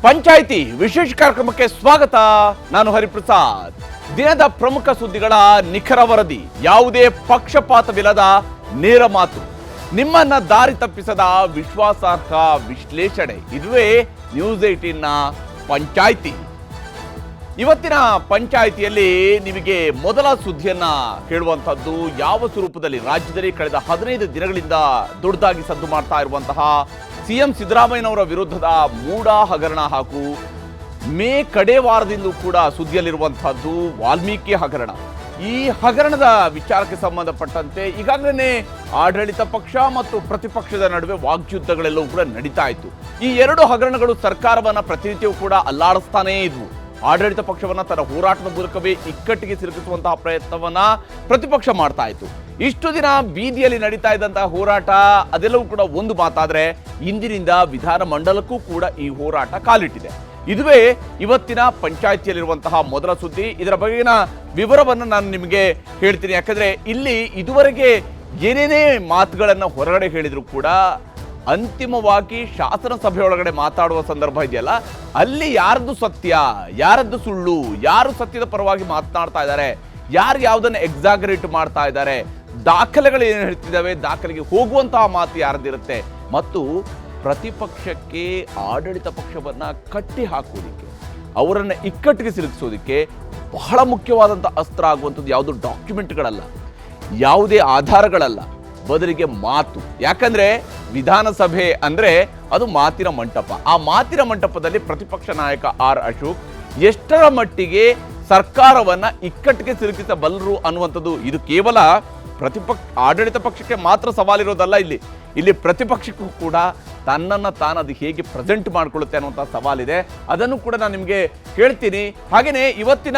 ಪಂಚಾಯಿತಿ ವಿಶೇಷ ಕಾರ್ಯಕ್ರಮಕ್ಕೆ ಸ್ವಾಗತ. ನಾನು ಹರಿಪ್ರಸಾದ್. ದಿನದ ಪ್ರಮುಖ ಸುದ್ದಿಗಳ ನಿಖರ ವರದಿ, ಯಾವುದೇ ಪಕ್ಷಪಾತವಿಲ್ಲದ ನೇರ ಮಾತು, ನಿಮ್ಮನ್ನ ದಾರಿ ತಪ್ಪಿಸದ ವಿಶ್ವಾಸಾರ್ಹ ವಿಶ್ಲೇಷಣೆ. ಇದುವೇ ನ್ಯೂಸ್ 18ನ ಪಂಚಾಯಿತಿ. ಇವತ್ತಿನ ಪಂಚಾಯಿತಿಯಲ್ಲಿ ನಿಮಗೆ ಮೊದಲ ಸುದ್ದಿಯನ್ನ ಹೇಳುವಂತದ್ದು ಯಾವ ಸ್ವರೂಪದಲ್ಲಿ ರಾಜ್ಯದಲ್ಲಿ ಕಳೆದ 15 ದಿನಗಳಿಂದ ದೊಡ್ಡದಾಗಿ ಸದ್ದು ಮಾಡ್ತಾ ಇರುವಂತಹ ಸಿಎಂ ಸಿದ್ದರಾಮಯ್ಯನವರ ವಿರುದ್ಧದ ಮೂಡ ಹಗರಣ ಹಾಗೂ ಮೇ ಕಡೆ ವಾರದಿಂದಲೂ ಕೂಡ ಸುದ್ದಿಯಲ್ಲಿರುವಂತಹದ್ದು ವಾಲ್ಮೀಕಿ ಹಗರಣ. ಈ ಹಗರಣದ ವಿಚಾರಕ್ಕೆ ಸಂಬಂಧಪಟ್ಟಂತೆ ಈಗಾಗಲೇ ಆಡಳಿತ ಪಕ್ಷ ಮತ್ತು ಪ್ರತಿಪಕ್ಷದ ನಡುವೆ ವಾಗ್ಯುದ್ಧಗಳೆಲ್ಲವೂ ಕೂಡ ನಡೀತಾ ಇತ್ತು. ಈ ಎರಡು ಹಗರಣಗಳು ಸರ್ಕಾರವನ್ನ ಪ್ರತಿನಿತ್ಯವೂ ಕೂಡ ಅಲ್ಲಾಡಿಸ್ತಾನೇ ಇದ್ವು. ಆಡಳಿತ ಪಕ್ಷವನ್ನ ತನ್ನ ಹೋರಾಟದ ಮೂಲಕವೇ ಇಕ್ಕಟ್ಟಿಗೆ ಸಿಲುಕಿಸುವಂತಹ ಪ್ರಯತ್ನವನ್ನ ಪ್ರತಿಪಕ್ಷ ಮಾಡ್ತಾ ಇತ್ತು. ಇಷ್ಟು ದಿನ ಬೀದಿಯಲ್ಲಿ ನಡೀತಾ ಇದ್ದಂತಹ ಹೋರಾಟ ಅದೆಲ್ಲವೂ ಕೂಡ ಒಂದು ಮಾತಾದ್ರೆ, ಇಂದಿನಿಂದ ವಿಧಾನ ಮಂಡಲಕ್ಕೂ ಕೂಡ ಈ ಹೋರಾಟ ಕಾಲಿಟ್ಟಿದೆ. ಇದುವೇ ಇವತ್ತಿನ ಪಂಚಾಯಿತಿಯಲ್ಲಿರುವಂತಹ ಮೊದಲ ಸುದ್ದಿ. ಇದರ ಬಗೆಗಿನ ವಿವರವನ್ನು ನಾನು ನಿಮಗೆ ಹೇಳ್ತೀನಿ. ಯಾಕಂದ್ರೆ ಇಲ್ಲಿ ಇದುವರೆಗೆ ಏನೇನೇ ಮಾತುಗಳನ್ನ ಹೊರಗಡೆ ಹೇಳಿದ್ರು ಕೂಡ ಅಂತಿಮವಾಗಿ ಶಾಸನ ಸಭೆಯೊಳಗಡೆ ಮಾತಾಡುವ ಸಂದರ್ಭ ಇದೆಯಲ್ಲ, ಅಲ್ಲಿ ಯಾರದ್ದು ಸತ್ಯ ಯಾರದ್ದು ಸುಳ್ಳು, ಯಾರು ಸತ್ಯದ ಪರವಾಗಿ ಮಾತನಾಡ್ತಾ ಇದ್ದಾರೆ, ಯಾರು ಯಾವುದನ್ನು ಎಕ್ಸಾಗರೇಟ್ ಮಾಡ್ತಾ ಇದ್ದಾರೆ, ದಾಖಲೆಗಳು ಏನು ಹೇಳ್ತಿದ್ದಾವೆ, ದಾಖಲೆಗೆ ಹೋಗುವಂತಹ ಮಾತು ಯಾರ್ದಿರುತ್ತೆ, ಮತ್ತು ಪ್ರತಿಪಕ್ಷಕ್ಕೆ ಆಡಳಿತ ಪಕ್ಷವನ್ನ ಕಟ್ಟಿ ಹಾಕುವುದಕ್ಕೆ, ಅವರನ್ನ ಇಕ್ಕಟ್ಟಿಗೆ ಸಿಲುಕಿಸೋದಕ್ಕೆ ಬಹಳ ಮುಖ್ಯವಾದಂಥ ಅಸ್ತ್ರ ಆಗುವಂಥದ್ದು ಯಾವುದು ಡಾಕ್ಯುಮೆಂಟ್ಗಳಲ್ಲ, ಯಾವುದೇ ಆಧಾರಗಳಲ್ಲ, ಬದಲಿಗೆ ಮಾತು. ಯಾಕಂದ್ರೆ ವಿಧಾನಸಭೆ ಅಂದ್ರೆ ಅದು ಮಾತಿನ ಮಂಟಪ. ಆ ಮಾತಿನ ಮಂಟಪದಲ್ಲಿ ಪ್ರತಿಪಕ್ಷ ನಾಯಕ ಆರ್ ಅಶೋಕ್ ಎಷ್ಟರ ಮಟ್ಟಿಗೆ ಸರ್ಕಾರವನ್ನ ಇಕ್ಕಟ್ಟಿಗೆ ಸಿಲುಕಿಸಬಲ್ಲರು ಅನ್ನುವಂಥದ್ದು, ಇದು ಕೇವಲ ಆಡಳಿತ ಪಕ್ಷಕ್ಕೆ ಮಾತ್ರ ಸವಾಲಿರೋದಲ್ಲ. ಇಲ್ಲಿ ಪ್ರತಿಪಕ್ಷಕ್ಕೂ ಕೂಡ ತನ್ನನ್ನು ತಾನು ಅದು ಹೇಗೆ ಪ್ರೆಸೆಂಟ್ ಮಾಡ್ಕೊಳ್ಳುತ್ತೆ ಅನ್ನುವಂಥ ಸವಾಲಿದೆ. ಅದನ್ನು ಕೂಡ ನಾನು ನಿಮಗೆ ಹೇಳ್ತೀನಿ. ಹಾಗೆಯೇ ಇವತ್ತಿನ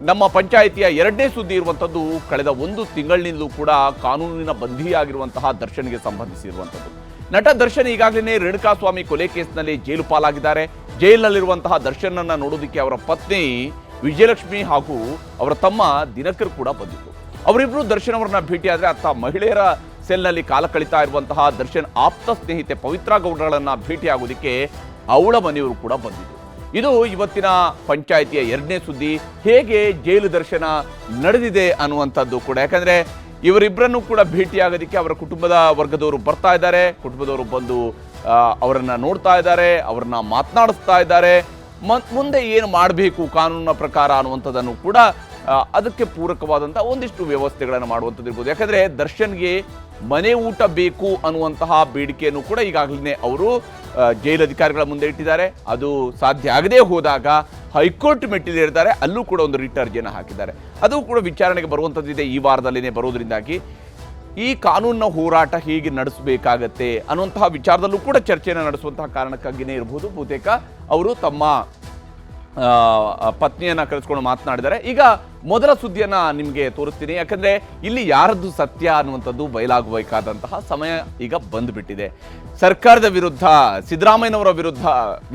ನಮ್ಮ ಪಂಚಾಯಿತಿಯ ಎರಡನೇ ಸುದ್ದಿ ಇರುವಂಥದ್ದು ಕಳೆದ 1 ತಿಂಗಳಿನಿಂದಲೂ ಕೂಡ ಕಾನೂನಿನ ಬಂಧಿಯಾಗಿರುವಂತಹ ದರ್ಶನ್ಗೆ ಸಂಬಂಧಿಸಿರುವಂಥದ್ದು. ನಟ ದರ್ಶನ್ ಈಗಾಗಲೇ ರೇಣುಕಾಸ್ವಾಮಿ ಕೊಲೆ ಕೇಸ್ನಲ್ಲಿ ಜೈಲು ಪಾಲಾಗಿದ್ದಾರೆ. ಜೈಲಿನಲ್ಲಿರುವಂತಹ ದರ್ಶನನ್ನ ನೋಡೋದಕ್ಕೆ ಅವರ ಪತ್ನಿ ವಿಜಯಲಕ್ಷ್ಮಿ ಹಾಗೂ ಅವರ ತಮ್ಮ ದಿನಕರ್ ಕೂಡ ಬಂದಿತ್ತು. ಅವರಿಬ್ಬರು ದರ್ಶನ್ ಅವರನ್ನ ಭೇಟಿಯಾದರೆ ಅತ್ತ ಮಹಿಳೆಯರ ಸೆಲ್ನಲ್ಲಿ ಕಾಲ ಕಳೀತಾ ಇರುವಂತಹ ದರ್ಶನ್ ಆಪ್ತ ಸ್ನೇಹಿತೆ ಪವಿತ್ರ ಗೌಡರನ್ನ ಭೇಟಿಯಾಗೋದಕ್ಕೆ ಅವಳ ಮನೆಯವರು ಕೂಡ ಬಂದಿದ್ರು. ಇದು ಇವತ್ತಿನ ಪಂಚಾಯಿತಿಯ ಎರಡನೇ ಸುದ್ದಿ. ಹೇಗೆ ಜೈಲು ದರ್ಶನ ನಡೆದಿದೆ ಅನ್ನುವಂಥದ್ದು ಕೂಡ. ಯಾಕಂದ್ರೆ ಇವರಿಬ್ಬರನ್ನು ಕೂಡ ಭೇಟಿಯಾಗೋದಕ್ಕೆ ಅವರ ಕುಟುಂಬದ ವರ್ಗದವರು ಬರ್ತಾ ಇದ್ದಾರೆ. ಕುಟುಂಬದವರು ಬಂದು ಅವರನ್ನ ನೋಡ್ತಾ ಇದ್ದಾರೆ, ಅವರನ್ನ ಮಾತನಾಡಿಸ್ತಾ ಇದ್ದಾರೆ. ಮುಂದೆ ಏನು ಮಾಡಬೇಕು ಕಾನೂನಿನ ಪ್ರಕಾರ ಅನ್ನುವಂಥದ್ದನ್ನು ಕೂಡ ಅದಕ್ಕೆ ಪೂರಕವಾದಂಥ ಒಂದಿಷ್ಟು ವ್ಯವಸ್ಥೆಗಳನ್ನು ಮಾಡುವಂಥದ್ದು ಇರ್ಬೋದು. ಯಾಕಂದರೆ ದರ್ಶನ್ಗೆ ಮನೆ ಊಟ ಬೇಕು ಅನ್ನುವಂತಹ ಬೇಡಿಕೆಯನ್ನು ಕೂಡ ಈಗಾಗಲೇ ಅವರು ಜೈಲಧಿಕಾರಿಗಳ ಮುಂದೆ ಇಟ್ಟಿದ್ದಾರೆ. ಅದು ಸಾಧ್ಯ ಆಗದೇ ಹೋದಾಗ ಹೈಕೋರ್ಟ್ ಮೆಟ್ಟಿಲಿರ್ತಾರೆ, ಅಲ್ಲೂ ಕೂಡ ಒಂದು ರಿಟ್ ಅರ್ಜಿಯನ್ನು ಹಾಕಿದ್ದಾರೆ. ಅದು ಕೂಡ ವಿಚಾರಣೆಗೆ ಬರುವಂಥದ್ದಿದೆ ಈ ವಾರದಲ್ಲಿನೇ ಬರೋದ್ರಿಂದಾಗಿ ಈ ಕಾನೂನಿನ ಹೋರಾಟ ಹೇಗೆ ನಡೆಸಬೇಕಾಗತ್ತೆ ಅನ್ನುವಂತಹ ವಿಚಾರದಲ್ಲೂ ಕೂಡ ಚರ್ಚೆಯನ್ನು ನಡೆಸುವಂತಹ ಕಾರಣಕ್ಕಾಗಿಯೇ ಇರಬಹುದು. ಬಹುತೇಕ ಅವರು ತಮ್ಮ ಪತ್ನಿಯನ್ನ ಕರೆಸ್ಕೊಂಡು ಮಾತನಾಡಿದ್ದಾರೆ. ಈಗ ಮೊದಲ ಸುದ್ದಿಯನ್ನ ನಿಮಗೆ ತೋರಿಸ್ತೀನಿ. ಯಾಕಂದ್ರೆ ಇಲ್ಲಿ ಯಾರದ್ದು ಸತ್ಯ ಅನ್ನುವಂಥದ್ದು ಬಯಲಾಗಬೇಕಾದಂತಹ ಸಮಯ ಈಗ ಬಂದ್ಬಿಟ್ಟಿದೆ. ಸರ್ಕಾರದ ವಿರುದ್ಧ, ಸಿದ್ದರಾಮಯ್ಯನವರ ವಿರುದ್ಧ,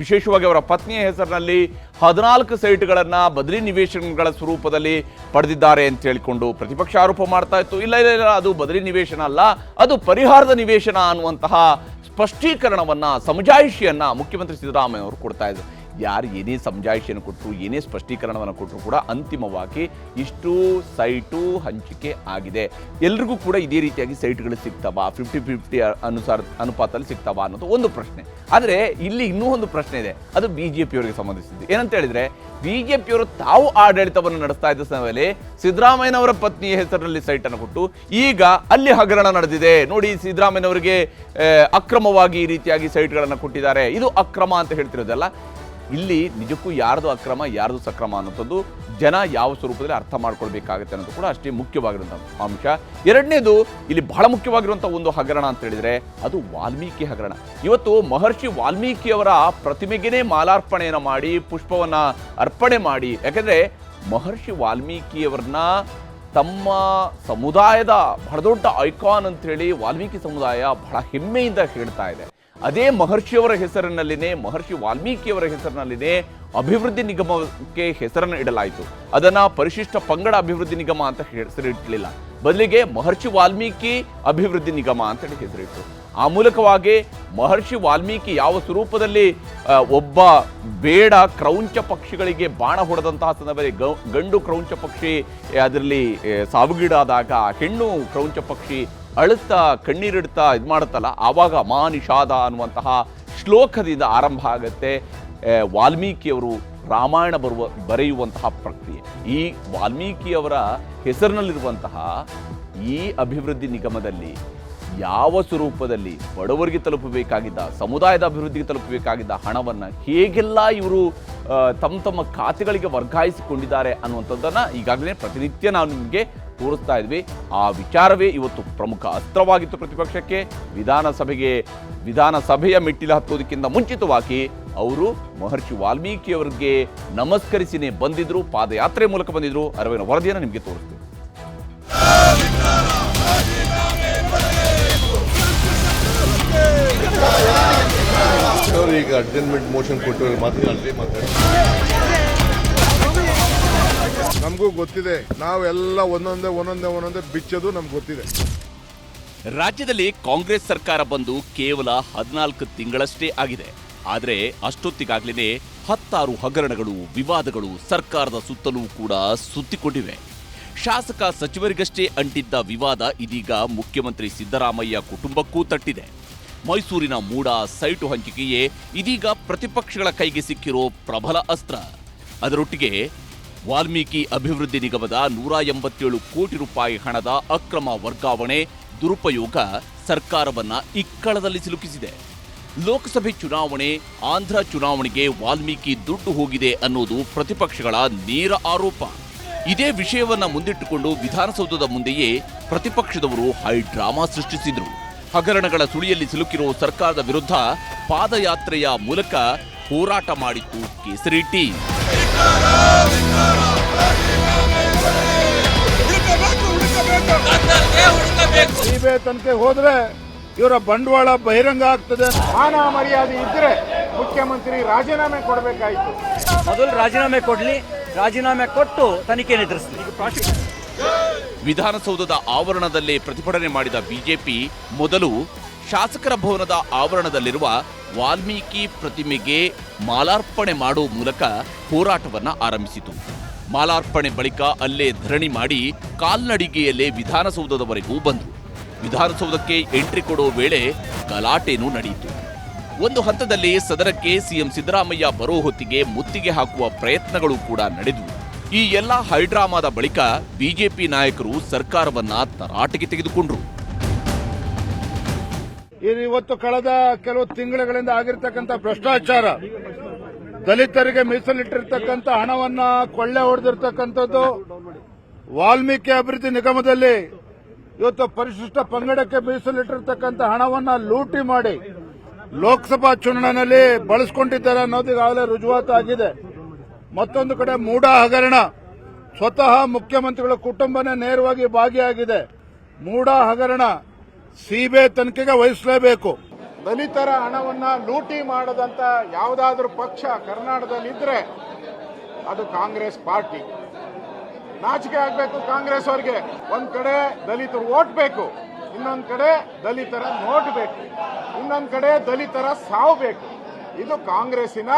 ವಿಶೇಷವಾಗಿ ಅವರ ಪತ್ನಿಯ ಹೆಸರಿನಲ್ಲಿ 14 ಸೈಟ್ಗಳನ್ನ ಬದಲಿ ನಿವೇಶನಗಳ ಸ್ವರೂಪದಲ್ಲಿ ಪಡೆದಿದ್ದಾರೆ ಅಂತ ಹೇಳಿಕೊಂಡು ಪ್ರತಿಪಕ್ಷ ಆರೋಪ ಮಾಡ್ತಾ ಇತ್ತು. ಇಲ್ಲ, ಅದು ಬದಲಿ ನಿವೇಶನ ಅಲ್ಲ, ಅದು ಪರಿಹಾರದ ನಿವೇಶನ ಅನ್ನುವಂತಹ ಸ್ಪಷ್ಟೀಕರಣವನ್ನ, ಸಮಜಾಯಿಷಿಯನ್ನ ಮುಖ್ಯಮಂತ್ರಿ ಸಿದ್ದರಾಮಯ್ಯ ಅವರು ಕೊಡ್ತಾ ಇದ್ರು. ಯಾರು ಏನೇ ಸಮಜಾಯಿಷಿಯನ್ನು ಕೊಟ್ಟರು, ಏನೇ ಸ್ಪಷ್ಟೀಕರಣವನ್ನು ಕೊಟ್ಟರು ಕೂಡ ಅಂತಿಮವಾಗಿ ಇಷ್ಟು ಸೈಟು ಹಂಚಿಕೆ ಆಗಿದೆ. ಎಲ್ರಿಗೂ ಕೂಡ ಇದೇ ರೀತಿಯಾಗಿ ಸೈಟ್ಗಳು ಸಿಗ್ತಾವ, 50-50 ಅನುಪಾತದಲ್ಲಿ ಸಿಗ್ತಾವ ಅನ್ನೋದು ಒಂದು ಪ್ರಶ್ನೆ. ಆದರೆ ಇಲ್ಲಿ ಇನ್ನೂ ಒಂದು ಪ್ರಶ್ನೆ ಇದೆ, ಅದು ಬಿಜೆಪಿಯವರಿಗೆ ಸಂಬಂಧಿಸಿದ್ದು. ಏನಂತ ಹೇಳಿದ್ರೆ, ಬಿಜೆಪಿಯವರು ತಾವು ಆಡಳಿತವನ್ನು ನಡೆಸ್ತಾ ಇದ್ದ ಸಮಯದಲ್ಲಿ ಸಿದ್ದರಾಮಯ್ಯನವರ ಪತ್ನಿಯ ಹೆಸರಿನಲ್ಲಿ ಸೈಟನ್ನು ಕೊಟ್ಟು ಈಗ ಅಲ್ಲಿ ಹಗರಣ ನಡೆದಿದೆ ನೋಡಿ, ಸಿದ್ದರಾಮಯ್ಯನವರಿಗೆ ಅಕ್ರಮವಾಗಿ ಈ ರೀತಿಯಾಗಿ ಸೈಟ್ಗಳನ್ನು ಕೊಟ್ಟಿದ್ದಾರೆ, ಇದು ಅಕ್ರಮ ಅಂತ ಹೇಳ್ತಿರೋದಲ್ಲ. ಇಲ್ಲಿ ನಿಜಕ್ಕೂ ಯಾರ್ದು ಅಕ್ರಮ ಯಾರ್ದು ಸಕ್ರಮ ಅನ್ನೋಂಥದ್ದು ಜನ ಯಾವ ಸ್ವರೂಪದಲ್ಲಿ ಅರ್ಥ ಮಾಡ್ಕೊಳ್ಬೇಕಾಗುತ್ತೆ ಅನ್ನೋದು ಕೂಡ ಅಷ್ಟೇ ಮುಖ್ಯವಾಗಿರುವಂಥ ಅಂಶ. ಎರಡನೇದು, ಇಲ್ಲಿ ಬಹಳ ಮುಖ್ಯವಾಗಿರುವಂಥ ಒಂದು ಹಗರಣ ಅಂತ ಹೇಳಿದ್ರೆ ಅದು ವಾಲ್ಮೀಕಿ ಹಗರಣ. ಇವತ್ತು ಮಹರ್ಷಿ ವಾಲ್ಮೀಕಿಯವರ ಪ್ರತಿಮೆಗೇನೆ ಮಾಲಾರ್ಪಣೆಯನ್ನು ಮಾಡಿ, ಪುಷ್ಪವನ್ನ ಅರ್ಪಣೆ ಮಾಡಿ, ಯಾಕಂದ್ರೆ ಮಹರ್ಷಿ ವಾಲ್ಮೀಕಿಯವರನ್ನ ತಮ್ಮ ಸಮುದಾಯದ ಬಹಳ ದೊಡ್ಡ ಐಕಾನ್ ಅಂತ ಹೇಳಿ ವಾಲ್ಮೀಕಿ ಸಮುದಾಯ ಬಹಳ ಹೆಮ್ಮೆಯಿಂದ ಹೇಳ್ತಾ ಇದೆ. ಅದೇ ಮಹರ್ಷಿಯವರ ಹೆಸರಿನಲ್ಲಿನೇ, ಮಹರ್ಷಿ ವಾಲ್ಮೀಕಿಯವರ ಹೆಸರಿನಲ್ಲಿನೇ ಅಭಿವೃದ್ಧಿ ನಿಗಮಕ್ಕೆ ಹೆಸರನ್ನು ಇಡಲಾಯಿತು. ಅದನ್ನ ಪರಿಶಿಷ್ಟ ಪಂಗಡ ಅಭಿವೃದ್ಧಿ ನಿಗಮ ಅಂತ ಹೆಸರಿಟ್ಟಲಿಲ್ಲ, ಬದಲಿಗೆ ಮಹರ್ಷಿ ವಾಲ್ಮೀಕಿ ಅಭಿವೃದ್ಧಿ ನಿಗಮ ಅಂತೇಳಿ ಹೆಸರಿಟ್ಟು ಆ ಮೂಲಕವಾಗಿ ಮಹರ್ಷಿ ವಾಲ್ಮೀಕಿ ಯಾವ ಸ್ವರೂಪದಲ್ಲಿ ಒಬ್ಬ ಬೇಡ ಕ್ರೌಂಚ ಪಕ್ಷಿಗಳಿಗೆ ಬಾಣ ಹೊಡೆದಂತಹ ಸಂದರ್ಭದಲ್ಲಿ ಗಂಡು ಕ್ರೌಂಚ ಪಕ್ಷಿ ಅದರಲ್ಲಿ ಸಾವಿಗೀಡಾದಾಗ ಹೆಣ್ಣು ಕ್ರೌಂಚ ಪಕ್ಷಿ ಅಳುತ್ತಾ ಕಣ್ಣೀರಿಡ್ತಾ ಇದು ಮಾಡುತ್ತಲ್ಲ, ಆವಾಗ ಮಾನಿಷಾದ ಅನ್ನುವಂತಹ ಶ್ಲೋಕದಿಂದ ಆರಂಭ ಆಗುತ್ತೆ ವಾಲ್ಮೀಕಿಯವರು ರಾಮಾಯಣ ಬರೆಯುವಂತಹ ಪ್ರಕ್ರಿಯೆ. ಈ ವಾಲ್ಮೀಕಿಯವರ ಹೆಸರಿನಲ್ಲಿರುವಂತಹ ಈ ಅಭಿವೃದ್ಧಿ ನಿಗಮದಲ್ಲಿ ಯಾವ ಸ್ವರೂಪದಲ್ಲಿ ಬಡವರಿಗೆ ತಲುಪಬೇಕಾಗಿದ್ದ, ಸಮುದಾಯದ ಅಭಿವೃದ್ಧಿಗೆ ತಲುಪಬೇಕಾಗಿದ್ದ ಹಣವನ್ನು ಹೇಗೆಲ್ಲ ಇವರು ತಮ್ಮ ಖಾತೆಗಳಿಗೆ ವರ್ಗಾಯಿಸಿಕೊಂಡಿದ್ದಾರೆ ಅನ್ನುವಂಥದ್ದನ್ನು ಈಗಾಗಲೇ ಪ್ರತಿನಿತ್ಯ ನಾವು ನಿಮಗೆ ತೋರಿಸ್ತಾ ಇದ್ವಿ. ಆ ವಿಚಾರವೇ ಇವತ್ತು ಪ್ರಮುಖ ಅಸ್ತ್ರವಾಗಿತ್ತು ಪ್ರತಿಪಕ್ಷಕ್ಕೆ. ವಿಧಾನಸಭೆಯ ಮೆಟ್ಟಿಲು ಹತ್ತೋದಕ್ಕಿಂತ ಮುಂಚಿತವಾಗಿ ಅವರು ಮಹರ್ಷಿ ವಾಲ್ಮೀಕಿಯವರಿಗೆ ನಮಸ್ಕರಿಸಿನೇ ಬಂದಿದ್ರು, ಪಾದಯಾತ್ರೆ ಮೂಲಕ ಬಂದಿದ್ರು. ಅರವಿನ ವರದಿಯನ್ನು ನಿಮಗೆ ತೋರಿಸ್ತೀವಿ. ಈಗ ಅಡ್ಜಸ್ಟ್ಮೆಂಟ್ ಮೋಷನ್ ಕೊಟ್ಟು ಮಾತಾಡಿ ನಮಗೂ ಗೊತ್ತಿದೆ, ನಾವೆಲ್ಲ ಒಂದೊಂದೇ ಬಿಚ್ಚೋದು ನಮ್ಗೆ ಗೊತ್ತಿದೆ. ರಾಜ್ಯದಲ್ಲಿ ಕಾಂಗ್ರೆಸ್ ಸರ್ಕಾರ ಬಂದು ಕೇವಲ 14 ತಿಂಗಳಷ್ಟೇ ಆಗಿದೆ. ಆದರೆ ಅಷ್ಟೊತ್ತಿಗಾಗ್ಲೇ 10 ಹಗರಣಗಳು, ವಿವಾದಗಳು ಸರ್ಕಾರದ ಸುತ್ತಲೂ ಕೂಡ ಸುತ್ತಿಕೊಂಡಿವೆ. ಶಾಸಕ ಸಚಿವರಿಗಷ್ಟೇ ಅಂಟಿದ್ದ ವಿವಾದ ಇದೀಗ ಮುಖ್ಯಮಂತ್ರಿ ಸಿದ್ದರಾಮಯ್ಯ ಕುಟುಂಬಕ್ಕೂ ತಟ್ಟಿದೆ. ಮೈಸೂರಿನ ಮೂಡ ಸೈಟು ಹಂಚಿಕೆಯೇ ಇದೀಗ ಪ್ರತಿಪಕ್ಷಗಳ ಕೈಗೆ ಸಿಕ್ಕಿರೋ ಪ್ರಬಲ ಅಸ್ತ್ರ. ಅದರೊಟ್ಟಿಗೆ ವಾಲ್ಮೀಕಿ ಅಭಿವೃದ್ಧಿ ನಿಗಮದ 187 ಕೋಟಿ ರೂಪಾಯಿ ಹಣದ ಅಕ್ರಮ ವರ್ಗಾವಣೆ ದುರುಪಯೋಗ ಸರ್ಕಾರವನ್ನ ಇಕ್ಕಳದಲ್ಲಿ ಸಿಲುಕಿಸಿದೆ. ಲೋಕಸಭೆ ಚುನಾವಣೆ, ಆಂಧ್ರ ಚುನಾವಣೆಗೆ ವಾಲ್ಮೀಕಿ ದುಡ್ಡು ಹೋಗಿದೆ ಅನ್ನೋದು ಪ್ರತಿಪಕ್ಷಗಳ ನೇರ ಆರೋಪ. ಇದೇ ವಿಷಯವನ್ನ ಮುಂದಿಟ್ಟುಕೊಂಡು ವಿಧಾನಸೌಧದ ಮುಂದೆಯೇ ಪ್ರತಿಪಕ್ಷದವರು ಹೈ ಡ್ರಾಮಾ ಸೃಷ್ಟಿಸಿದ್ರು. ಹಗರಣಗಳ ಸುಳಿಯಲ್ಲಿ ಸಿಲುಕಿರೋ ಸರ್ಕಾರದ ವಿರುದ್ಧ ಪಾದಯಾತ್ರೆಯ ಮೂಲಕ ಹೋರಾಟ ಮಾಡಿತ್ತು ಕೇಸರಿ ಟೀಮ್. ಸಿಬಿಐ ತನಿಖೆ ಹೋದ್ರೆ ಇವರ ಬಂಡವಾಳ ಬಹಿರಂಗ ಆಗ್ತದೆ. ಮಾನ ಮರ್ಯಾದೆ ಇದ್ರೆ ಮುಖ್ಯಮಂತ್ರಿ ರಾಜೀನಾಮೆ ಕೊಡಬೇಕಾಯಿತು. ಮೊದಲು ರಾಜೀನಾಮೆ ಕೊಡ್ಲಿ, ರಾಜೀನಾಮೆ ಕೊಟ್ಟು ತನಿಖೆ ಎದುರಿಸಲಿ. ವಿಧಾನಸೌಧದ ಆವರಣದಲ್ಲೇ ಪ್ರತಿಭಟನೆ ಮಾಡಿದ ಬಿಜೆಪಿ ಮೊದಲು ಶಾಸಕರ ಭವನದ ಆವರಣದಲ್ಲಿರುವ ವಾಲ್ಮೀಕಿ ಪ್ರತಿಮೆಗೆ ಮಾಲಾರ್ಪಣೆ ಮಾಡುವ ಮೂಲಕ ಹೋರಾಟವನ್ನ ಆರಂಭಿಸಿತು. ಮಾಲಾರ್ಪಣೆ ಬಳಿಕ ಅಲ್ಲೇ ಧರಣಿ ಮಾಡಿ ಕಾಲ್ನಡಿಗೆಯಲ್ಲೇ ವಿಧಾನಸೌಧದವರೆಗೂ ಬಂದರು. ವಿಧಾನಸೌಧಕ್ಕೆ ಎಂಟ್ರಿ ಕೊಡೋ ವೇಳೆ ಗಲಾಟೆನೂ ನಡೆಯಿತು. ಒಂದು ಹಂತದಲ್ಲಿ ಸದನಕ್ಕೆ ಸಿಎಂ ಸಿದ್ದರಾಮಯ್ಯ ಬರೋ ಹೊತ್ತಿಗೆ ಮುತ್ತಿಗೆ ಹಾಕುವ ಪ್ರಯತ್ನಗಳು ಕೂಡ ನಡೆದವು. ಈ ಎಲ್ಲ ಹೈಡ್ರಾಮಾದ ಬಳಿಕ ಬಿಜೆಪಿ ನಾಯಕರು ಸರ್ಕಾರವನ್ನ ತರಾಟೆಗೆ ತೆಗೆದುಕೊಂಡ್ರು. ಇವತ್ತು ಕಳೆದ ಕೆಲವು ತಿಂಗಳುಗಳಿಂದ ಆಗಿರ್ತಕ್ಕಂಥ ಭ್ರಷ್ಟಾಚಾರ, ದಲಿತರಿಗೆ ಮೀಸಲಿಟ್ಟಿರ್ತಕ್ಕಂಥ ಹಣವನ್ನ ಕೊಳ್ಳೆ ಹೊಡೆದಿರ್ತಕ್ಕಂಥದ್ದು, ವಾಲ್ಮೀಕಿ ಅಭಿವೃದ್ಧಿ ನಿಗಮದಲ್ಲಿ ಇವತ್ತು ಪರಿಶಿಷ್ಟ ಪಂಗಡಕ್ಕೆ ಮೀಸಲಿಟ್ಟಿರ್ತಕ್ಕಂಥ ಹಣವನ್ನ ಲೂಟಿ ಮಾಡಿ ಲೋಕಸಭಾ ಚುನಾವಣೆಯಲ್ಲಿ ಬಳಸಿಕೊಂಡಿದ್ದಾರೆ ಅನ್ನೋದು ಈಗಾಗಲೇ ರುಜುವಾತು ಆಗಿದೆ. ಮತ್ತೊಂದು ಕಡೆ ಮೂಡ ಹಗರಣ, ಸ್ವತಃ ಮುಖ್ಯಮಂತ್ರಿಗಳ ಕುಟುಂಬನೇ ನೇರವಾಗಿ ಭಾಗಿಯಾಗಿದೆ. ಮೂಡ ಹಗರಣ ಸಿಬಿಐ ತನಿಖೆಗೆ ವಹಿಸಲೇಬೇಕು. ದಲಿತರ ಹಣವನ್ನ ಲೂಟಿ ಮಾಡದಂತ ಯಾವುದಾದ್ರೂ ಪಕ್ಷ ಕರ್ನಾಟಕದಲ್ಲಿದ್ರೆ ಅದು ಕಾಂಗ್ರೆಸ್ ಪಾರ್ಟಿ. ನಾಚಿಕೆ ಆಗಬೇಕು ಕಾಂಗ್ರೆಸ್ ಅವರಿಗೆ. ಒಂದ್ ಕಡೆ ದಲಿತರು ಓಟ್ ಬೇಕು, ಇನ್ನೊಂದ್ ಕಡೆ ದಲಿತರ ನೋಟ್ ಬೇಕು, ಇನ್ನೊಂದ್ ಕಡೆ ದಲಿತರ ಸಾವು ಬೇಕು. ಇದು ಕಾಂಗ್ರೆಸ್ಸಿನ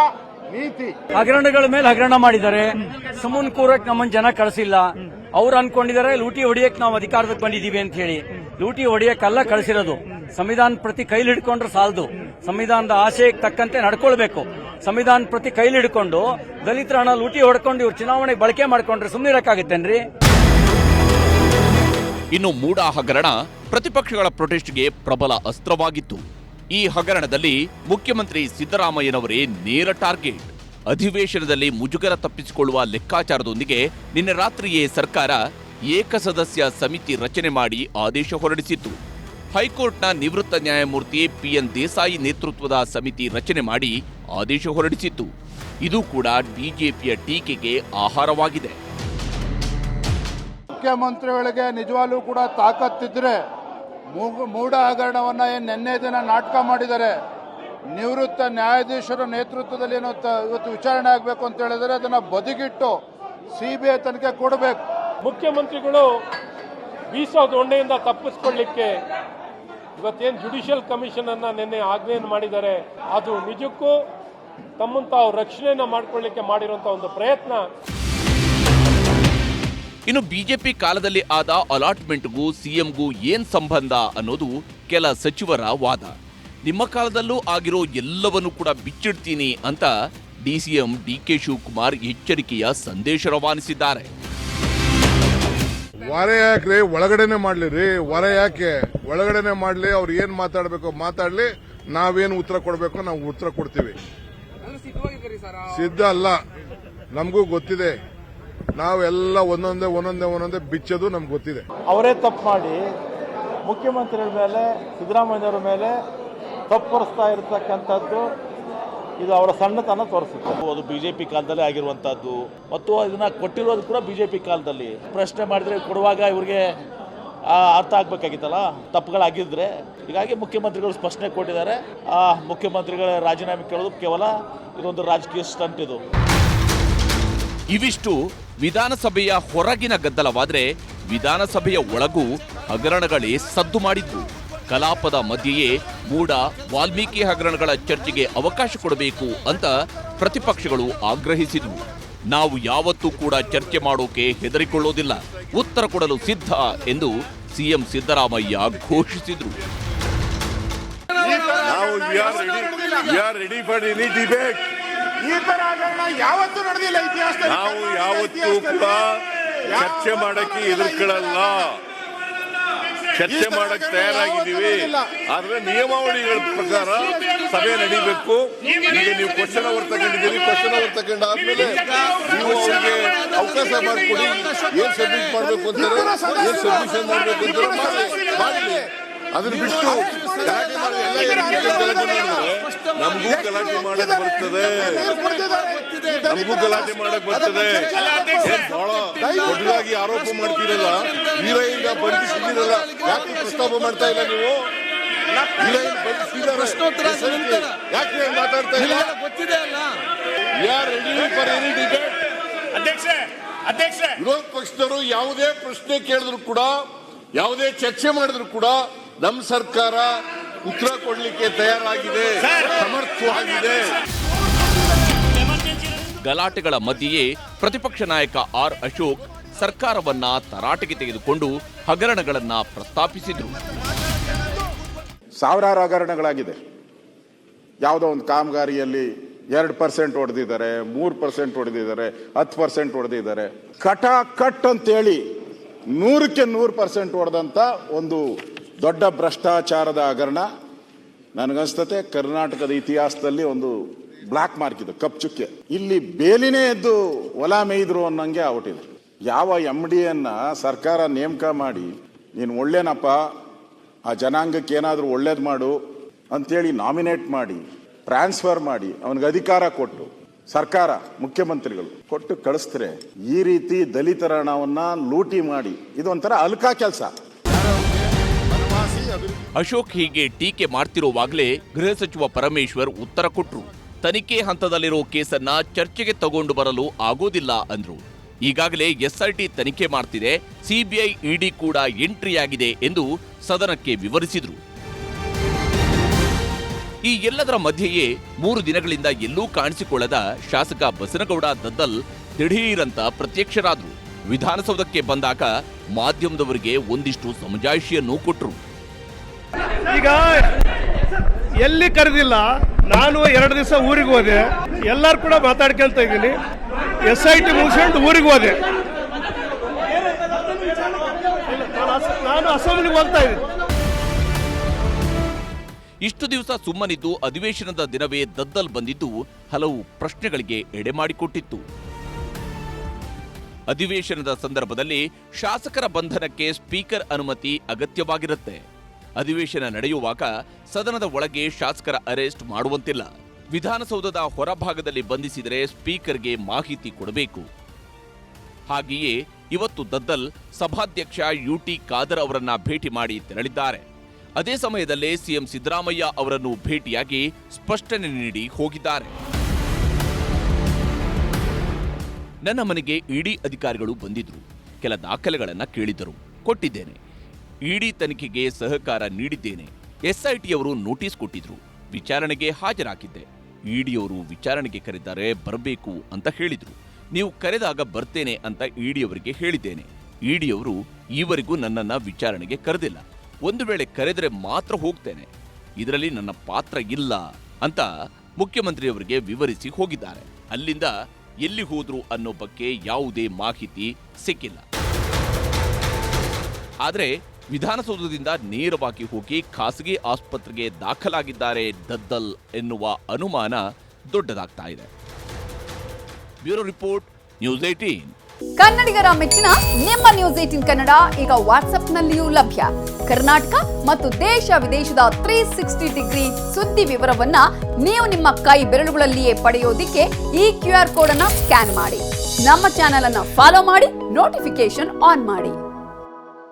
ನೀತಿ. ಹಗರಣಗಳ ಮೇಲೆ ಹಗರಣ ಮಾಡಿದ್ದಾರೆ. ಸುಮ್ಮನ್ ಕೂರಕ್ ನಮ್ಮನ್ನ ಜನ ಕಳಿಸಿಲ್ಲ. ಅವ್ರು ಅನ್ಕೊಂಡಿದ್ದಾರೆ ಲೂಟಿ ಹೊಡಿಯಕ್ ನಾವು ಅಧಿಕಾರಕ್ಕೆ ಬಂದಿದ್ದೀವಿ ಅಂತ ಹೇಳಿ. ಲೂಟಿ ಹೊಡಿಯಕ್ಕಲ್ಲ ಕಳಿಸಿರೋದು. ಸಂವಿಧಾನ ಪ್ರತಿ ಕೈಲಿ ಹಿಡ್ಕೊಂಡ್ರೆ ಸಾಲದು. ಸಂವಿಧಾನದ ಆಶಯಕ್ಕೆ ತಕ್ಕಂತೆ ನಡ್ಕೊಳ್ಬೇಕು. ಸಂವಿಧಾನ ಪ್ರತಿ ಕೈಲಿ ಹಿಡ್ಕೊಂಡು ದಲಿತರ ಹಣ ಲೂಟಿ ಹೊಡ್ಕೊಂಡು ಇವ್ರು ಚುನಾವಣೆಗೆ ಬಳಕೆ ಮಾಡ್ಕೊಂಡ್ರೆ ಸುಮ್ಮನೆ ಇರಕ್ಕಾಗತ್ತೇನ್ರಿ? ಇನ್ನು ಮೂಡ ಹಗರಣ ಪ್ರತಿಪಕ್ಷಗಳ ಪ್ರೊಟೆಸ್ಟ್ಗೆ ಪ್ರಬಲ ಅಸ್ತ್ರವಾಗಿತ್ತು. ಈ ಹಗರಣದಲ್ಲಿ ಮುಖ್ಯಮಂತ್ರಿ ಸಿದ್ದರಾಮಯ್ಯನವರೇ ನೇರ ಟಾರ್ಗೆಟ್. ಅಧಿವೇಶನದಲ್ಲಿ ಮುಜುಗರ ತಪ್ಪಿಸಿಕೊಳ್ಳುವ ಲೆಕ್ಕಾಚಾರದೊಂದಿಗೆ ನಿನ್ನೆ ರಾತ್ರಿಯೇ ಸರ್ಕಾರ ಏಕಸದಸ್ಯ ಸಮಿತಿ ರಚನೆ ಮಾಡಿ ಆದೇಶ ಹೊರಡಿಸಿತ್ತು. ಹೈಕೋರ್ಟ್ನ ನಿವೃತ್ತ ನ್ಯಾಯಮೂರ್ತಿ ಪಿಎನ್ ದೇಸಾಯಿ ನೇತೃತ್ವದ ಸಮಿತಿ ರಚನೆ ಮಾಡಿ ಆದೇಶ ಹೊರಡಿಸಿತ್ತು. ಇದು ಕೂಡ ಬಿಜೆಪಿಯ ಟೀಕೆಗೆ ಆಹಾರವಾಗಿದೆ. ಮುಖ್ಯಮಂತ್ರಿಗಳಿಗೆ ನಿಜವಾಗ್ಲೂ ಕೂಡ ತಾಕತ್ತಿದ್ರೆ ಮೂಡ ಹಗರಣವನ್ನ ನಿನ್ನೆ ದಿನ ನಾಟಕ ಮಾಡಿದ್ದಾರೆ. ನಿವೃತ್ತ ನ್ಯಾಯಾಧೀಶರ ನೇತೃತ್ವದಲ್ಲಿ ಇವತ್ತು ವಿಚಾರಣೆ ಆಗಬೇಕು ಅಂತ ಹೇಳಿದರೆ ಅದನ್ನ ಬದಿಗಿಟ್ಟು ಸಿಬಿಐ ತನಿಖೆ ಕೊಡಬೇಕು. ಮುಖ್ಯಮಂತ್ರಿಗಳು ಬೀಸೋ ದೊಣ್ಣೆಯಿಂದ ತಪ್ಪಿಸ್ಕೊಳ್ಳಿಕ್ಕೆ ಇವತ್ತೇನು ಜುಡಿಷಿಯಲ್ ಕಮಿಷನ್ ಅನ್ನ ನಿನ್ನೆ ಆಜ್ಞೆಯನ್ನು ಮಾಡಿದ್ದಾರೆ, ಅದು ನಿಜಕ್ಕೂ ತಮ್ಮನ್ನು ತಾವು ರಕ್ಷಣೆಯನ್ನ ಮಾಡ್ಕೊಳ್ಳಿಕ್ಕೆ ಮಾಡಿರುವಂತ ಒಂದು ಪ್ರಯತ್ನ. ಇನ್ನು ಬಿಜೆಪಿ ಕಾಲದಲ್ಲಿ ಆದ ಅಲಾಟ್ಮೆಂಟ್ಗೂ ಸಿಎಂಗೂ ಏನ್ ಸಂಬಂಧ ಅನ್ನೋದು ಕೆಲ ಸಚಿವರ ವಾದ. ನಿಮ್ಮ ಕಾಲದಲ್ಲೂ ಆಗಿರೋ ಎಲ್ಲವನ್ನೂ ಕೂಡ ಬಿಚ್ಚಿಡ್ತೀನಿ ಅಂತ ಡಿಸಿಎಂ ಡಿಕೆ ಶಿವಕುಮಾರ್ ಎಚ್ಚರಿಕೆಯ ಸಂದೇಶ ರವಾನಿಸಿದ್ದಾರೆ. ಹೊರ ಯಾಕ್ರಿ, ಒಳಗಡೆನೆ ಮಾಡ್ಲಿ ರೀ. ಹೊರ ಯಾಕೆ, ಒಳಗಡೆನೆ ಮಾಡ್ಲಿ. ಅವ್ರು ಏನ್ ಮಾತಾಡ್ಬೇಕು ಮಾತಾಡ್ಲಿ, ನಾವೇನು ಉತ್ತರ ಕೊಡ್ಬೇಕು ನಾವು ಉತ್ತರ ಕೊಡ್ತೀವಿ. ಸಿದ್ಧ ಅಲ್ಲ, ನಮಗೂ ಗೊತ್ತಿದೆ. ನಾವೆಲ್ಲ ಒಂದೊಂದೇ ಬಿಚ್ಚೋದು ನಮ್ಗೆ ಗೊತ್ತಿದೆ. ಅವರೇ ತಪ್ಪು ಮಾಡಿ ಮುಖ್ಯಮಂತ್ರಿಗಳ ಮೇಲೆ, ಸಿದ್ದರಾಮಯ್ಯನವರ ಮೇಲೆ ತಪ್ಪು ಹೊರಿಸ್ತಾ ಇರತಕ್ಕಂಥದ್ದು ಇದು ಅವರ ಸಣ್ಣತನ ತೋರಿಸುತ್ತೆ. ಅದು ಬಿಜೆಪಿ ಕಾಲದಲ್ಲೇ ಆಗಿರುವಂತಹದ್ದು ಮತ್ತು ಇದನ್ನ ಕೊಟ್ಟಿರೋದು ಕೂಡ ಬಿಜೆಪಿ ಕಾಲದಲ್ಲಿ. ಪ್ರಶ್ನೆ ಮಾಡಿದ್ರೆ ಕೊಡುವಾಗ ಇವ್ರಿಗೆ ಅರ್ಥ ಆಗ್ಬೇಕಾಗಿತ್ತಲ್ಲ ತಪ್ಪುಗಳಾಗಿದ್ರೆ. ಹೀಗಾಗಿ ಮುಖ್ಯಮಂತ್ರಿಗಳು ಸ್ಪಷ್ಟನೆ ಕೊಟ್ಟಿದ್ದಾರೆ. ಮುಖ್ಯಮಂತ್ರಿಗಳ ರಾಜೀನಾಮೆ ಕೇಳೋದು ಕೇವಲ ಇದೊಂದು ರಾಜಕೀಯ ಸ್ಟಂಟ್. ಇದು ಇವಿಷ್ಟು ವಿಧಾನಸಭೆಯ ಹೊರಗಿನ ಗದ್ದಲವಾದ್ರೆ ವಿಧಾನಸಭೆಯ ಒಳಗೂ ಹಗರಣಗಳೇ ಸದ್ದು ಮಾಡಿದ್ವು. ಕಲಾಪದ ಮಧ್ಯೆಯೇ ಮೂಡ ವಾಲ್ಮೀಕಿ ಹಗರಣಗಳ ಚರ್ಚೆಗೆ ಅವಕಾಶ ಕೊಡಬೇಕು ಅಂತ ಪ್ರತಿಪಕ್ಷಗಳು ಆಗ್ರಹಿಸಿದ್ವು. ನಾವು ಯಾವತ್ತೂ ಕೂಡ ಚರ್ಚೆ ಮಾಡೋಕೆ ಹೆದರಿಕೊಳ್ಳೋದಿಲ್ಲ, ಉತ್ತರ ಕೊಡಲು ಸಿದ್ಧ ಎಂದು ಸಿಎಂ ಸಿದ್ದರಾಮಯ್ಯ ಘೋಷಿಸಿದ್ರು. ನಾವು ಯಾವತ್ತೂ ಕೂಡ ಚರ್ಚೆ ಮಾಡಕ್ಕೆ ಎದುರುಕೊಳ್ಳಲ್ಲ, ಚರ್ಚೆ ಮಾಡಕ್ಕೆ ತಯಾರಾಗಿದ್ದೀವಿ. ಆದ್ರೆ ನಿಯಮಾವಳಿಗಳ ಪ್ರಕಾರ ಸಭೆ ನಡೀಬೇಕು. ಈಗ ನೀವು ಕ್ವಶನ್ ಅವರ್ ತಗೊಂಡಿದ್ದೀರಿ, ಕ್ವಶನ್ ಅವರ್ ತಗೊಂಡಾದ್ಮೇಲೆ ನೀವು ಅವರಿಗೆ ಅವಕಾಶ ಮಾಡಿಕೊಡಿ. ಏನ್ ಸಬ್ಮಿಟ್ ಮಾಡ್ಬೇಕು ಅಂತಾರೆ, ಏನ್ ಸಬ್ಮಿಷನ್ ಮಾಡ್ಬೇಕು ಅಂತಾರೆ ಮಾಡಲಿ. ಅದನ್ನ ಬಿಟ್ಟು ಗಲಾಟೆ ಮಾಡಿ ನಮಗೂ ಗಲಾಟೆ ಮಾಡಕ್ ಬರ್ತದೆ, ನಮಗೂ ಗಲಾಟೆ ಮಾಡಕ್ ಬರ್ತದೆ. ಬಹಳ ದೊಡ್ಡದಾಗಿ ಆರೋಪ ಮಾಡ್ತೀರಲ್ಲ, ಹೀರೋಯಿನ್ ಬಂಧಿಸಿದಿರಲ್ಲ, ಯಾಕೆ ಪ್ರಸ್ತಾಪ ಮಾಡ್ತಾ ಇಲ್ಲ ನೀವು? ಹೀರೋಯಿನ್ ಬಂಧಿಸಿದ್ದಾರೆ, ಯಾಕೆ ಮಾತಾಡ್ತಾ ಇಲ್ಲ? ವಿರೋಧ ಪಕ್ಷದವರು ಯಾವುದೇ ಪ್ರಶ್ನೆ ಕೇಳಿದ್ರು ಕೂಡ, ಯಾವುದೇ ಚರ್ಚೆ ಮಾಡಿದ್ರು ಕೂಡ ನಮ್ಮ ಸರ್ಕಾರ ಉತ್ತರ ಕೊಡ್ಲಿಕ್ಕೆ ತಯಾರಾಗಿದೆ, ಸಮರ್ಥವಾಗಿದೆ. ಗಲಾಟೆಗಳ ಮಧ್ಯೆಯೇ ಪ್ರತಿಪಕ್ಷ ನಾಯಕ ಆರ್ ಅಶೋಕ್ ಸರ್ಕಾರವನ್ನ ತರಾಟೆಗೆ ತೆಗೆದುಕೊಂಡು ಹಗರಣಗಳನ್ನ ಪ್ರಸ್ತಾಪಿಸಿದ್ರು. ಸಾವಿರಾರು ಹಗರಣಗಳಾಗಿದೆ. ಯಾವುದೋ ಒಂದು ಕಾಮಗಾರಿಯಲ್ಲಿ 2% ಹೊಡೆದಿದ್ದಾರೆ, 3% ಹೊಡೆದಿದ್ದಾರೆ, 10% ಹೊಡೆದಿದ್ದಾರೆ. ಕಟ್ ಅಂತೇಳಿ 100ಕ್ಕೆ 100% ಹೊಡೆದಂತ ಒಂದು ದೊಡ್ಡ ಭ್ರಷ್ಟಾಚಾರದ ಹಗರಣ ನನಗನ್ಸ್ತತೆ ಕರ್ನಾಟಕದ ಇತಿಹಾಸದಲ್ಲಿ ಒಂದು ಬ್ಲಾಕ್ ಮಾರ್ಕ್ ಇದು, ಕಪ್ ಚುಕ್ಕೆ. ಇಲ್ಲಿ ಬೇಲಿನೇ ಎದ್ದು ಹೊಲ ಮೇಯ್ದ್ರು ಅನ್ನಂಗೆ ಆಗ್ಬಿಟ್ಟಿದೆ. ಯಾವ MD ಸರ್ಕಾರ ನೇಮಕ ಮಾಡಿ ನೀನು ಒಳ್ಳೇನಪ್ಪ, ಆ ಜನಾಂಗಕ್ಕೆ ಏನಾದರೂ ಒಳ್ಳೇದು ಮಾಡು ಅಂತೇಳಿ ನಾಮಿನೇಟ್ ಮಾಡಿ ಟ್ರಾನ್ಸ್ಫರ್ ಮಾಡಿ ಅವನಿಗೆ ಅಧಿಕಾರ ಕೊಟ್ಟು ಸರ್ಕಾರ ಮುಖ್ಯಮಂತ್ರಿಗಳು ಕೊಟ್ಟು ಕಳಿಸ್ತಾರೆ. ಈ ರೀತಿ ದಲಿತರ ಹಣವನ್ನ ಲೂಟಿ ಮಾಡಿ ಇದೊಂಥರ ಅಲ್ಕಾ ಕೆಲಸ. ಅಶೋಕ್ ಹೀಗೆ ಟೀಕೆ ಮಾಡ್ತಿರುವಾಗಲೇ ಗೃಹ ಸಚಿವ ಪರಮೇಶ್ವರ್ ಉತ್ತರ ಕೊಟ್ರು. ತನಿಖೆ ಹಂತದಲ್ಲಿರೋ ಕೇಸನ್ನ ಚರ್ಚೆಗೆ ತಗೊಂಡು ಬರಲು ಆಗೋದಿಲ್ಲ ಅಂದ್ರು. ಈಗಾಗಲೇ SIT ತನಿಖೆ ಮಾಡ್ತಿದೆ, CBI ED ಕೂಡ ಎಂಟ್ರಿಯಾಗಿದೆ ಎಂದು ಸದನಕ್ಕೆ ವಿವರಿಸಿದ್ರು. ಈ ಎಲ್ಲದರ ಮಧ್ಯೆಯೇ 3 ದಿನಗಳಿಂದ ಎಲ್ಲೂ ಕಾಣಿಸಿಕೊಳ್ಳದ ಶಾಸಕ ಬಸನಗೌಡ ದದ್ದಲ್ ದಿಢೀರಂತ ಪ್ರತ್ಯಕ್ಷರಾದ್ರು. ವಿಧಾನಸೌಧಕ್ಕೆ ಬಂದಾಗ ಮಾಧ್ಯಮದವರಿಗೆ ಒಂದಿಷ್ಟು ಸಮಜಾಯಿಷಿಯನ್ನು ಕೊಟ್ರು. ಈಗ ಎಲ್ಲಿ ಕರೆದಿಲ್ಲ, ನಾನು 2 ದಿವಸ ಊರಿಗೆ ಹೋದೆ, ಎಲ್ಲರೂ ಕೂಡ ಮಾತಾಡ್ಕೊಂತ ಇದ್ದೀನಿ. SIT ಮುಗಿಸ್ಕೊಂಡು ಊರಿಗೆ ಹೋದೆ, ನಾನು ಅಸೆಂಬ್ಲಿಗೆ ಹೋಗ್ತಾ ಇದ್ದೀನಿ. ಇಷ್ಟು ದಿವಸ ಸುಮ್ಮನಿದ್ದು ಅಧಿವೇಶನದ ದಿನವೇ ದದ್ದಲ್ ಬಂದಿದ್ದು ಹಲವು ಪ್ರಶ್ನೆಗಳಿಗೆ ಎಡೆ ಮಾಡಿಕೊಟ್ಟಿತ್ತು. ಅಧಿವೇಶನದ ಸಂದರ್ಭದಲ್ಲಿ ಶಾಸಕರ ಬಂಧನಕ್ಕೆ ಸ್ಪೀಕರ್ ಅನುಮತಿ ಅಗತ್ಯವಾಗಿರುತ್ತೆ. ಅಧಿವೇಶನ ನಡೆಯುವಾಗ ಸದನದ ಒಳಗೆ ಶಾಸಕರ ಅರೆಸ್ಟ್ ಮಾಡುವಂತಿಲ್ಲ. ವಿಧಾನಸೌಧದ ಹೊರಭಾಗದಲ್ಲಿ ಬಂಧಿಸಿದರೆ ಸ್ಪೀಕರ್ಗೆ ಮಾಹಿತಿ ಕೊಡಬೇಕು. ಹಾಗೆಯೇ ಇವತ್ತು ದದ್ದಲ್ ಸಭಾಧ್ಯಕ್ಷ UT ಖಾದರ್ ಅವರನ್ನ ಭೇಟಿ ಮಾಡಿ ತೆರಳಿದ್ದಾರೆ. ಅದೇ ಸಮಯದಲ್ಲೇ ಸಿಎಂ ಸಿದ್ದರಾಮಯ್ಯ ಅವರನ್ನು ಭೇಟಿಯಾಗಿ ಸ್ಪಷ್ಟನೆ ನೀಡಿ ಹೋಗಿದ್ದಾರೆ. ನನ್ನ ಮನೆಗೆ ED ಅಧಿಕಾರಿಗಳು ಬಂದಿದ್ರು, ಕೆಲ ದಾಖಲೆಗಳನ್ನ ಕೇಳಿದ್ದರು, ಕೊಟ್ಟಿದ್ದೇನೆ. ED ತನಿಖೆಗೆ ಸಹಕಾರ ನೀಡಿದ್ದೇನೆ. ಎಸ್ಐಟಿಯವರು ನೋಟಿಸ್ ಕೊಟ್ಟಿದ್ರು, ವಿಚಾರಣೆಗೆ ಹಾಜರಾಗಿದ್ದೆ. ಇಡಿಯವರು ವಿಚಾರಣೆಗೆ ಕರೆದರೆ ಬರಬೇಕು ಅಂತ ಹೇಳಿದ್ರು. ನೀವು ಕರೆದಾಗ ಬರ್ತೇನೆ ಅಂತ ಇಡಿಯವರಿಗೆ ಹೇಳಿದ್ದೇನೆ. ಇಡಿಯವರು ಈವರೆಗೂ ನನ್ನನ್ನ ವಿಚಾರಣೆಗೆ ಕರೆದಿಲ್ಲ. ಒಂದು ವೇಳೆ ಕರೆದರೆ ಮಾತ್ರ ಹೋಗ್ತೇನೆ, ಇದರಲ್ಲಿ ನನ್ನ ಪಾತ್ರ ಇಲ್ಲ ಅಂತ ಮುಖ್ಯಮಂತ್ರಿಯವರಿಗೆ ವಿವರಿಸಿ ಹೋಗಿದ್ದಾರೆ. ಅಲ್ಲಿಂದ ಎಲ್ಲಿ ಹೋದ್ರು ಅನ್ನೋ ಬಗ್ಗೆ ಯಾವುದೇ ಮಾಹಿತಿ ಸಿಕ್ಕಿಲ್ಲ. ಆದರೆ ವಿಧಾನಸೌಧದಿಂದ ನೇರವಾಗಿ ಹೋಗಿ ಖಾಸಗಿ ಆಸ್ಪತ್ರೆಗೆ ದಾಖಲಾಗಿದ್ದಾರೆ ದದ್ದಲ್ ಎನ್ನುವ ಅನುಮಾನ ದೊಡ್ಡದಾಗ್ತಾ ಇದೆ. Bureau report, news 18. ಕನ್ನಡಿಗರ ಮೆಚ್ಚಿನ ನಿಮ್ಮ ನ್ಯೂಸ್ 18 ಕನ್ನಡ ಈಗ ವಾಟ್ಸ್ಆಪ್ನಲ್ಲಿಯೂ ಲಭ್ಯ. ಕರ್ನಾಟಕ ಮತ್ತು ದೇಶ ವಿದೇಶದ 360 ಡಿಗ್ರಿ ಸುದ್ದಿ ವಿವರವನ್ನ ನೀವು ನಿಮ್ಮ ಕೈ ಬೆರಳುಗಳಲ್ಲಿಯೇ ಪಡೆಯೋದಿಕ್ಕೆ ಈ QR ಕೋಡ್ ಅನ್ನ ಸ್ಕ್ಯಾನ್ ಮಾಡಿ. ನಮ್ಮ ಚಾನೆಲ್ ಅನ್ನ ಫಾಲೋ ಮಾಡಿ, ನೋಟಿಫಿಕೇಶನ್ ಆನ್ ಮಾಡಿ.